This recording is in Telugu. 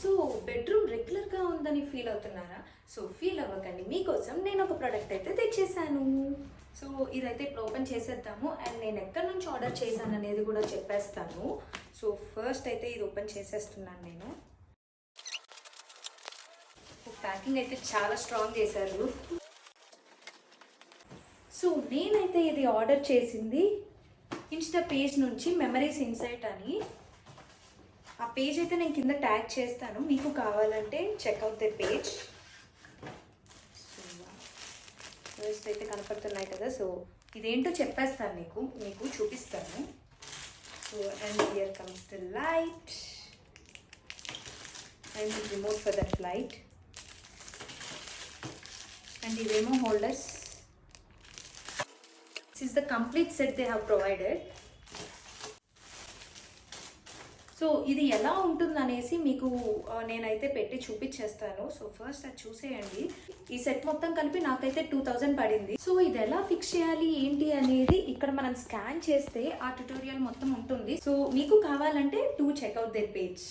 సో బెడ్రూమ్ రెగ్యులర్గా ఉందని ఫీల్ అవుతున్నారా? సో ఫీల్ అవ్వకండి, మీకోసం నేను ఒక ప్రోడక్ట్ అయితే తెచ్చేసాను. సో ఇదైతే ఇప్పుడు ఓపెన్ చేసేద్దాము అండ్ నేను ఎక్కడి నుంచి ఆర్డర్ చేశాను అనేది కూడా చెప్పేస్తాను. సో ఫస్ట్ అయితే ఇది ఓపెన్ చేసేస్తున్నాను నేను. ప్యాకింగ్ అయితే చాలా స్ట్రాంగ్ చేశారు. సో నేనైతే ఇది ఆర్డర్ చేసింది ఇన్స్టా పేజ్ నుంచి, మెమరీస్ ఇన్సైట్ అని. ఆ పేజ్ అయితే నేను కింద ట్యాగ్ చేస్తాను, మీకు కావాలంటే చెక్అవుట్ ద పేజ్. ఫస్ట్ అయితే కనపడుతున్నాయి కదా, సో ఇదేంటో చెప్పేస్తాను, మీకు చూపిస్తాను. So and here comes the light and remote for that light and ఇవేమో holders. This is the complete set they have provided. So ఇది ఎలా ఉంటుందనేసి మీకు నేనైతే పెట్టి చూపించేస్తాను. సో ఫస్ట్ అది చూసేయండి. ఈ సెట్ మొత్తం కలిపి నాకైతే 2000 పడింది. సో ఇది ఎలా ఫిక్స్ చేయాలి ఏంటి అనేది ఇక్కడ మనం స్కాన్ చేస్తే ఆ ట్యుటోరియల్ మొత్తం ఉంటుంది. సో మీకు కావాలంటే చెక్అవుట్ దర్ పేజ్.